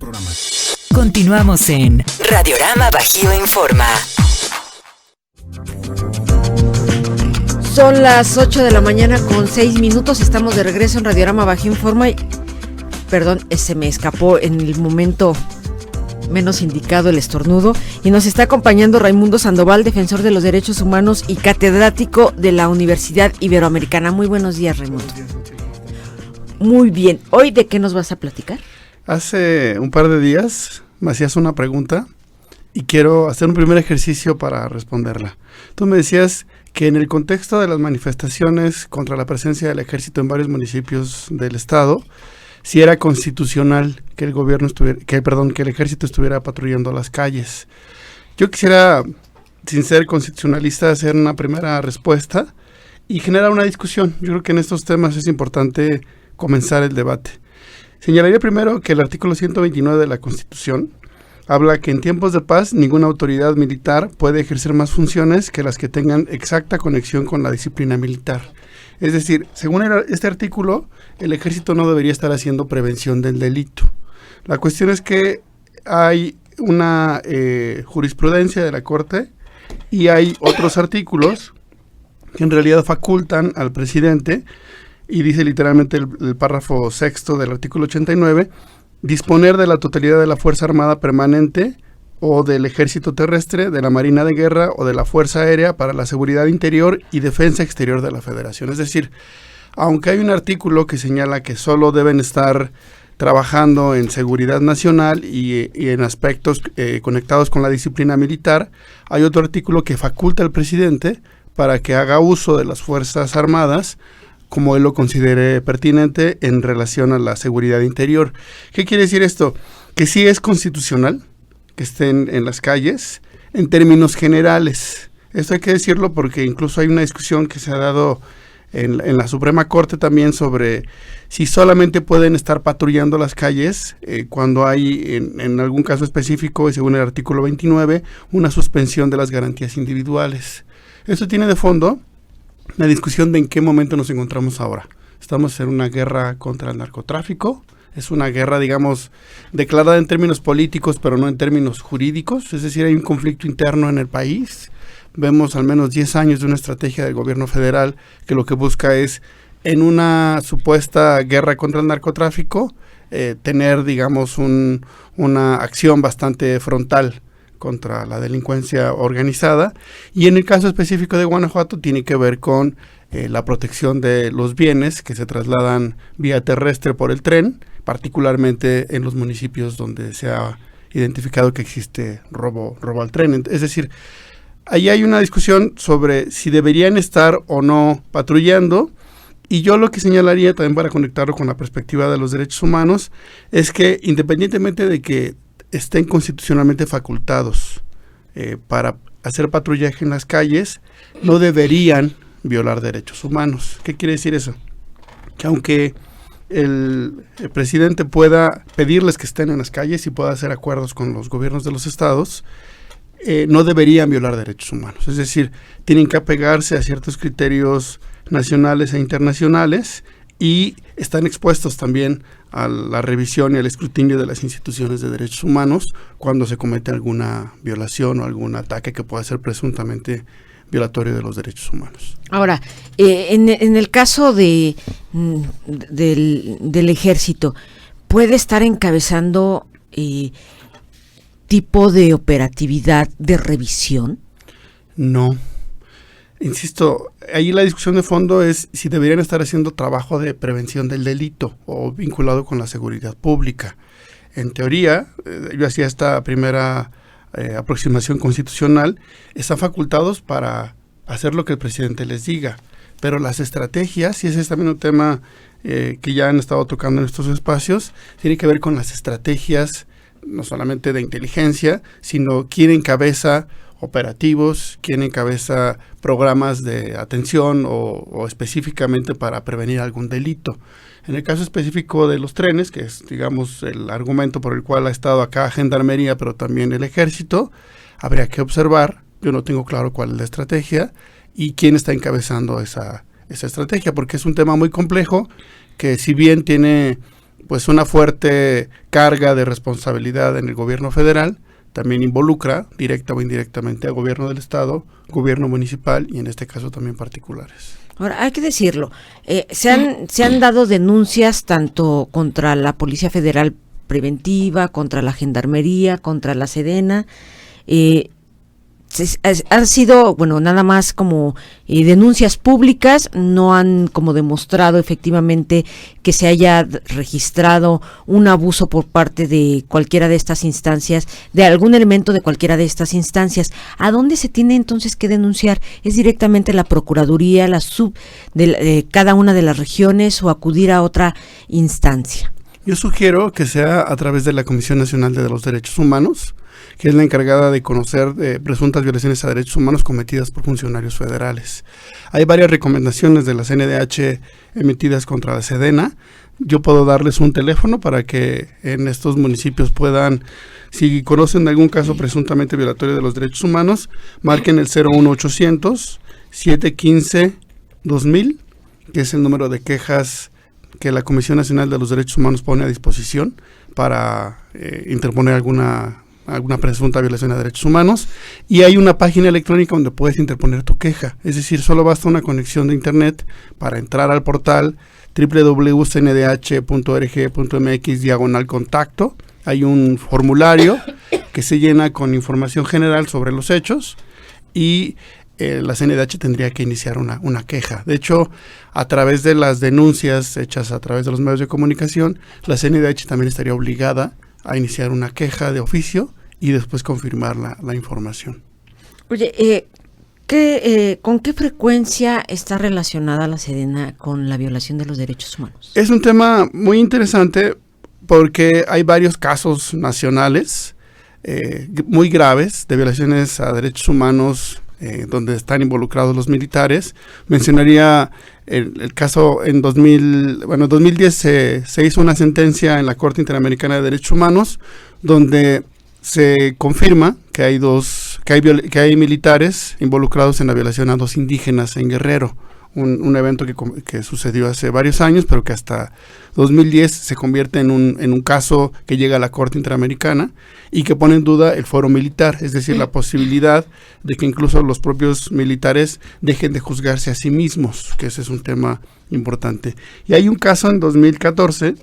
Programa. Continuamos en Radiorama Bajío Informa. Son las 8 de la mañana con 6 minutos. Estamos de regreso en Radiorama Bajío Informa. Perdón, se me escapó en el momento menos indicado el estornudo. Y nos está acompañando Raimundo Sandoval, defensor de los derechos humanos y catedrático de la Universidad Iberoamericana. Muy buenos días, Raimundo. Muy bien. ¿Hoy de qué nos vas a platicar? Hace un par de días me hacías una pregunta y quiero hacer un primer ejercicio para responderla. Tú me decías que en el contexto de las manifestaciones contra la presencia del ejército en varios municipios del estado, si era constitucional que el ejército estuviera patrullando las calles. Yo quisiera, sin ser constitucionalista, hacer una primera respuesta y generar una discusión. Yo creo que en estos temas es importante comenzar el debate. Señalaría primero que el artículo 129 de la Constitución habla que en tiempos de paz ninguna autoridad militar puede ejercer más funciones que las que tengan exacta conexión con la disciplina militar. Es decir, según este artículo, el ejército no debería estar haciendo prevención del delito. La cuestión es que hay una jurisprudencia de la Corte y hay otros artículos que en realidad facultan al presidente, y dice literalmente el párrafo sexto del artículo 89, disponer de la totalidad de la Fuerza Armada Permanente o del Ejército Terrestre, de la Marina de Guerra o de la Fuerza Aérea para la seguridad interior y defensa exterior de la Federación. Es decir, aunque hay un artículo que señala que solo deben estar trabajando en seguridad nacional y en aspectos conectados con la disciplina militar, hay otro artículo que faculta al presidente para que haga uso de las Fuerzas Armadas como él lo considere pertinente en relación a la seguridad interior. ¿Qué quiere decir esto? Que sí es constitucional que estén en las calles en términos generales. Esto hay que decirlo porque incluso hay una discusión que se ha dado en la Suprema Corte también sobre si solamente pueden estar patrullando las calles cuando hay en algún caso específico, y según el artículo 29, una suspensión de las garantías individuales. Esto tiene de fondo la discusión de en qué momento nos encontramos ahora. Estamos en una guerra contra el narcotráfico. Es una guerra, digamos, declarada en términos políticos, pero no en términos jurídicos. Es decir, hay un conflicto interno en el país. Vemos al menos 10 años de una estrategia del gobierno federal que lo que busca es, en una supuesta guerra contra el narcotráfico, tener, digamos, una acción bastante frontal contra la delincuencia organizada, y en el caso específico de Guanajuato tiene que ver con la protección de los bienes que se trasladan vía terrestre por el tren, particularmente en los municipios donde se ha identificado que existe robo al tren. Es decir, ahí hay una discusión sobre si deberían estar o no patrullando, y yo lo que señalaría también para conectarlo con la perspectiva de los derechos humanos es que independientemente de que estén constitucionalmente facultados para hacer patrullaje en las calles, no deberían violar derechos humanos. ¿Qué quiere decir eso? Que aunque el presidente pueda pedirles que estén en las calles y pueda hacer acuerdos con los gobiernos de los estados, no deberían violar derechos humanos. Es decir, tienen que apegarse a ciertos criterios nacionales e internacionales y están expuestos también a la revisión y al escrutinio de las instituciones de derechos humanos cuando se comete alguna violación o algún ataque que pueda ser presuntamente violatorio de los derechos humanos. Ahora, en el caso del ejército, ¿puede estar encabezando tipo de operatividad de revisión? No. Insisto, ahí la discusión de fondo es si deberían estar haciendo trabajo de prevención del delito o vinculado con la seguridad pública. En teoría, yo hacía esta primera aproximación constitucional, están facultados para hacer lo que el presidente les diga, pero las estrategias, y ese es también un tema que ya han estado tocando en estos espacios, tiene que ver con las estrategias, no solamente de inteligencia, sino quién encabeza operativos, quién encabeza programas de atención o específicamente para prevenir algún delito. En el caso específico de los trenes, que es, digamos, el argumento por el cual ha estado acá Gendarmería, pero también el Ejército, habría que observar, yo no tengo claro cuál es la estrategia y quién está encabezando esa estrategia, porque es un tema muy complejo que si bien tiene pues una fuerte carga de responsabilidad en el gobierno federal, también involucra directa o indirectamente al gobierno del estado, gobierno municipal y en este caso también particulares. Ahora, hay que decirlo, se han dado denuncias tanto contra la Policía Federal Preventiva, contra la Gendarmería, contra la Sedena, han sido, bueno, nada más como denuncias públicas, no han como demostrado efectivamente que se haya registrado un abuso por parte de cualquiera de estas instancias, de algún elemento de cualquiera de estas instancias. ¿A dónde se tiene entonces que denunciar? ¿Es directamente la Procuraduría, la sub de cada una de las regiones o acudir a otra instancia? Yo sugiero que sea a través de la Comisión Nacional de los Derechos Humanos, que es la encargada de conocer presuntas violaciones a derechos humanos cometidas por funcionarios federales. Hay varias recomendaciones de la CNDH emitidas contra la Sedena. Yo puedo darles un teléfono para que en estos municipios puedan, si conocen de algún caso presuntamente violatorio de los derechos humanos, marquen el 01800 715 2000, que es el número de quejas que la Comisión Nacional de los Derechos Humanos pone a disposición para interponer alguna presunta violación a derechos humanos, y hay una página electrónica donde puedes interponer tu queja, es decir, solo basta una conexión de internet para entrar al portal www.cndh.org.mx/contacto. Hay un formulario que se llena con información general sobre los hechos y la CNDH tendría que iniciar una queja. De hecho, a través de las denuncias hechas a través de los medios de comunicación, la CNDH también estaría obligada a iniciar una queja de oficio y después confirmar la información. Oye, ¿con qué frecuencia está relacionada la Sedena con la violación de los derechos humanos? Es un tema muy interesante porque hay varios casos nacionales muy graves de violaciones a derechos humanos donde están involucrados los militares. Mencionaría el caso en 2010 se hizo una sentencia en la Corte Interamericana de Derechos Humanos donde se confirma que hay militares involucrados en la violación a 2 indígenas en Guerrero, un evento que sucedió hace varios años, pero que hasta 2010 se convierte en un caso que llega a la Corte Interamericana y que pone en duda el fuero militar, es decir, la posibilidad de que incluso los propios militares dejen de juzgarse a sí mismos, que ese es un tema importante. Y hay un caso en 2014,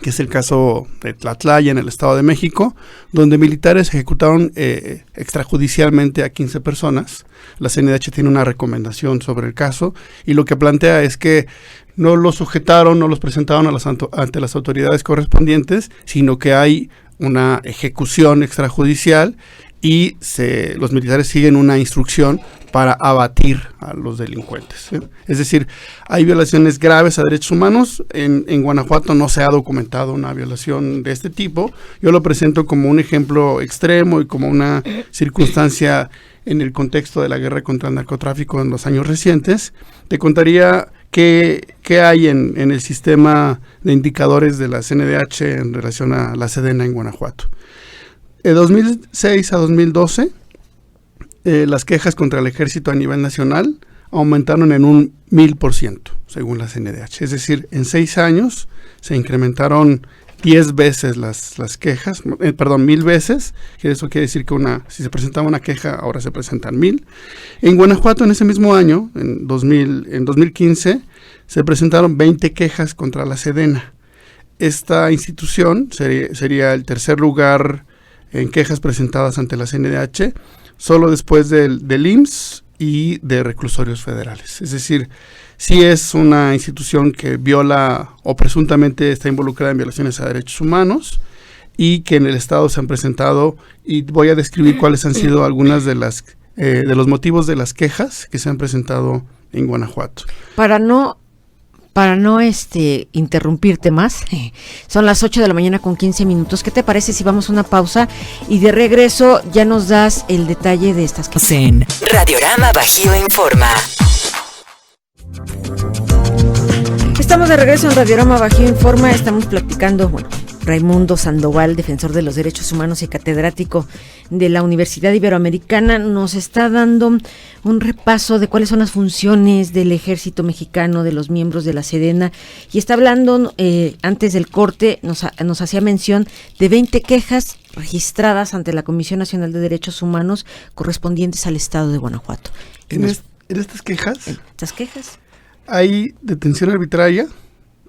que es el caso de Tlatlaya en el Estado de México, donde militares ejecutaron extrajudicialmente a 15 personas. La CNDH tiene una recomendación sobre el caso y lo que plantea es que no los sujetaron, no los presentaron ante las autoridades correspondientes, sino que hay una ejecución extrajudicial y los militares siguen una instrucción para abatir a los delincuentes, ¿sí? Es decir, hay violaciones graves a derechos humanos. En Guanajuato no se ha documentado una violación de este tipo. Yo lo presento como un ejemplo extremo y como una circunstancia en el contexto de la guerra contra el narcotráfico en los años recientes. Te contaría qué hay en el sistema de indicadores de la CNDH en relación a la Sedena en Guanajuato. De 2006 a 2012, las quejas contra el ejército a nivel nacional aumentaron en un 1000%, según la CNDH. Es decir, en 6 años se incrementaron 10 veces las quejas, 1000 veces, que eso quiere decir que si se presentaba una queja, ahora se presentan 1000. En Guanajuato, en ese mismo año, en 2015, se presentaron 20 quejas contra la Sedena. Esta institución sería el tercer lugar en quejas presentadas ante la CNDH, solo después del IMSS y de reclusorios federales. Es decir, sí es una institución que viola o presuntamente está involucrada en violaciones a derechos humanos y que en el Estado se han presentado, y voy a describir cuáles han sido algunas de los motivos de las quejas que se han presentado en Guanajuato. Para no interrumpirte más, son las 8 de la mañana con 15 minutos. ¿Qué te parece si vamos a una pausa y de regreso ya nos das el detalle de estas quejas? En Radiorama Bajío Informa. Estamos de regreso en Radiorama Bajío Informa. Estamos platicando, Raimundo Sandoval, defensor de los derechos humanos y catedrático de la Universidad Iberoamericana, nos está dando un repaso de cuáles son las funciones del Ejército Mexicano, de los miembros de la Sedena, y está hablando, antes del corte, nos hacía mención de 20 quejas registradas ante la Comisión Nacional de Derechos Humanos correspondientes al estado de Guanajuato. En estas quejas hay detención arbitraria,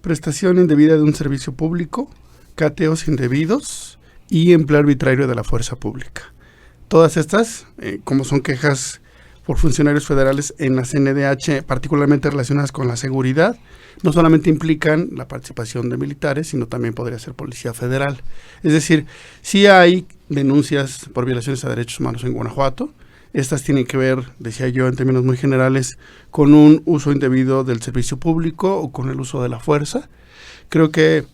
prestación indebida de un servicio público, cateos indebidos y empleo arbitrario de la fuerza pública. Todas estas, como son quejas por funcionarios federales en la CNDH, particularmente relacionadas con la seguridad, no solamente implican la participación de militares, sino también podría ser Policía Federal. Es decir, sí hay denuncias por violaciones a derechos humanos en Guanajuato. Estas tienen que ver, decía yo en términos muy generales, con un uso indebido del servicio público o con el uso de la fuerza. Creo que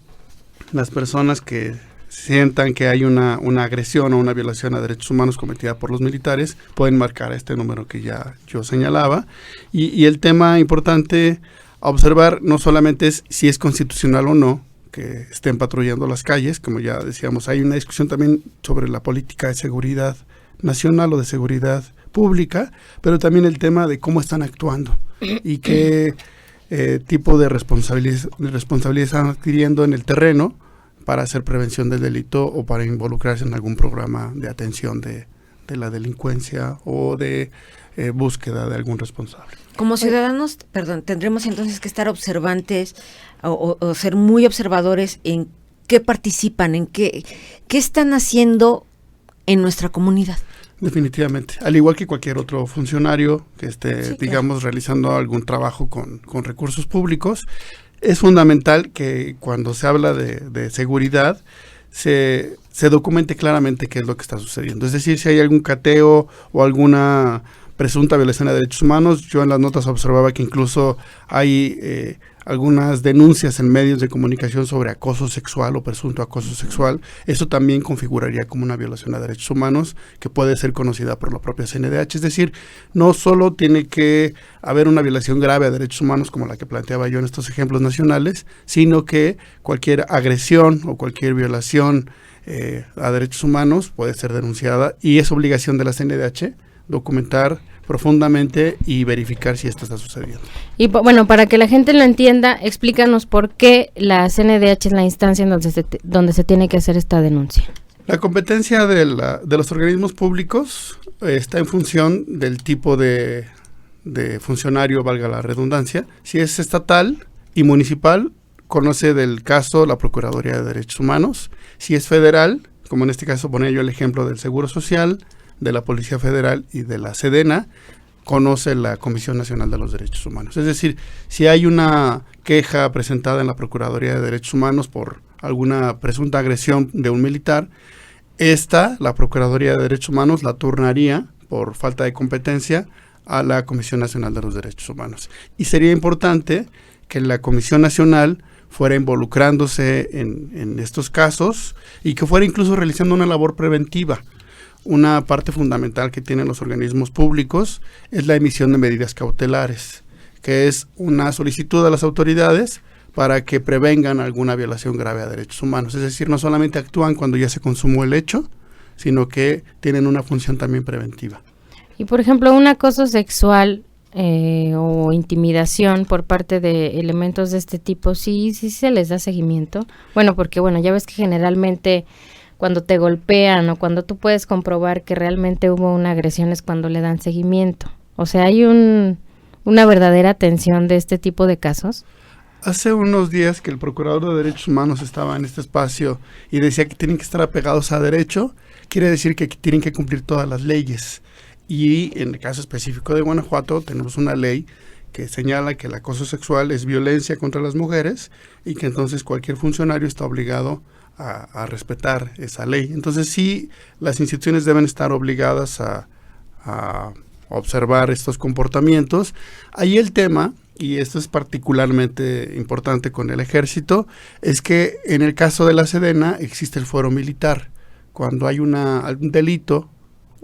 las personas que sientan que hay una agresión o una violación a derechos humanos cometida por los militares pueden marcar este número que ya yo señalaba. Y el tema importante a observar no solamente es si es constitucional o no que estén patrullando las calles, como ya decíamos, hay una discusión también sobre la política de seguridad nacional o de seguridad pública, pero también el tema de cómo están actuando y qué tipo de responsabilidad están adquiriendo en el terreno para hacer prevención del delito o para involucrarse en algún programa de atención de la delincuencia o de búsqueda de algún responsable. Como ciudadanos, tendremos entonces que estar observantes o ser muy observadores en qué participan, en qué están haciendo en nuestra comunidad. Definitivamente, al igual que cualquier otro funcionario que esté, digamos, realizando algún trabajo con recursos públicos, es fundamental que cuando se habla de seguridad se documente claramente qué es lo que está sucediendo. Es decir, si hay algún cateo o alguna presunta violación de derechos humanos, yo en las notas observaba que incluso hay algunas denuncias en medios de comunicación sobre acoso sexual o presunto acoso sexual. Eso también configuraría como una violación a derechos humanos que puede ser conocida por la propia CNDH. Es decir, no solo tiene que haber una violación grave a derechos humanos como la que planteaba yo en estos ejemplos nacionales, sino que cualquier agresión o cualquier violación a derechos humanos puede ser denunciada y es obligación de la CNDH documentar profundamente y verificar si esto está sucediendo. Y bueno, para que la gente lo entienda, explícanos por qué la CNDH es la instancia en donde se tiene que hacer esta denuncia. La competencia de los organismos públicos está en función del tipo de funcionario, valga la redundancia. Si es estatal y municipal, conoce del caso la Procuraduría de Derechos Humanos. Si es federal, como en este caso ponía yo el ejemplo del Seguro Social, de la Policía Federal y de la Sedena, conoce la Comisión Nacional de los Derechos Humanos. Es decir, si hay una queja presentada en la Procuraduría de Derechos Humanos por alguna presunta agresión de un militar, la Procuraduría de Derechos Humanos la turnaría por falta de competencia a la Comisión Nacional de los Derechos Humanos. Y sería importante que la Comisión Nacional fuera involucrándose en estos casos y que fuera incluso realizando una labor preventiva. Una parte fundamental que tienen los organismos públicos es la emisión de medidas cautelares, que es una solicitud a las autoridades para que prevengan alguna violación grave a derechos humanos. Es decir, no solamente actúan cuando ya se consumó el hecho, sino que tienen una función también preventiva. Y por ejemplo, un acoso sexual o intimidación por parte de elementos de este tipo, ¿sí se les da seguimiento? Bueno, porque ya ves que generalmente cuando te golpean o cuando tú puedes comprobar que realmente hubo una agresión es cuando le dan seguimiento. O sea, ¿hay una verdadera atención de este tipo de casos? Hace unos días que el Procurador de Derechos Humanos estaba en este espacio y decía que tienen que estar apegados a derecho, quiere decir que tienen que cumplir todas las leyes. Y en el caso específico de Guanajuato tenemos una ley que señala que el acoso sexual es violencia contra las mujeres y que entonces cualquier funcionario está obligado a respetar esa ley. Entonces sí, las instituciones deben estar obligadas a observar estos comportamientos. Ahí el tema, y esto es particularmente importante con el ejército, es que en el caso de la Sedena existe el fuero militar. Cuando hay algún delito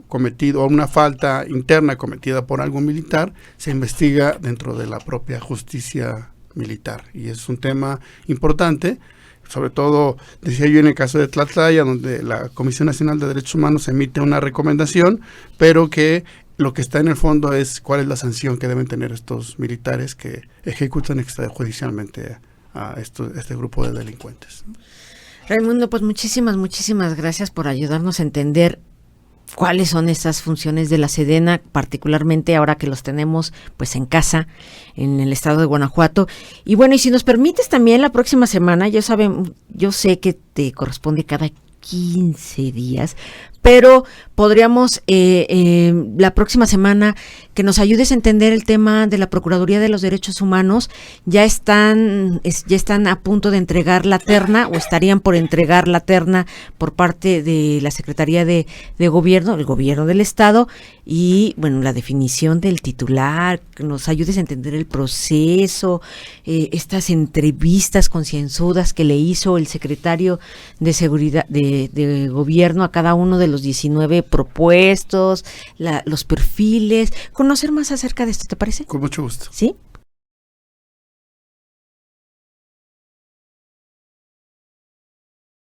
cometido o una falta interna cometida por algún militar, se investiga dentro de la propia justicia militar. Y es un tema importante sobre todo, decía yo en el caso de Tlatlaya, donde la Comisión Nacional de Derechos Humanos emite una recomendación, pero que lo que está en el fondo es cuál es la sanción que deben tener estos militares que ejecutan extrajudicialmente a este grupo de delincuentes. Raimundo, pues muchísimas gracias por ayudarnos a entender cuáles son esas funciones de la Sedena, particularmente ahora que los tenemos pues en casa, en el estado de Guanajuato. Y bueno, y si nos permites también la próxima semana, yo sé que te corresponde cada 15 días, pero podríamos la próxima semana que nos ayudes a entender el tema de la Procuraduría de los Derechos Humanos. Ya están a punto de entregar la terna, o estarían por entregar la terna por parte de la Secretaría de Gobierno, el Gobierno del Estado, y bueno, la definición del titular, que nos ayudes a entender el proceso, estas entrevistas concienzudas que le hizo el secretario de Seguridad de Gobierno a cada uno de los 19 propuestos, los perfiles, conocer más acerca de esto, ¿te parece? Con mucho gusto. ¿Sí?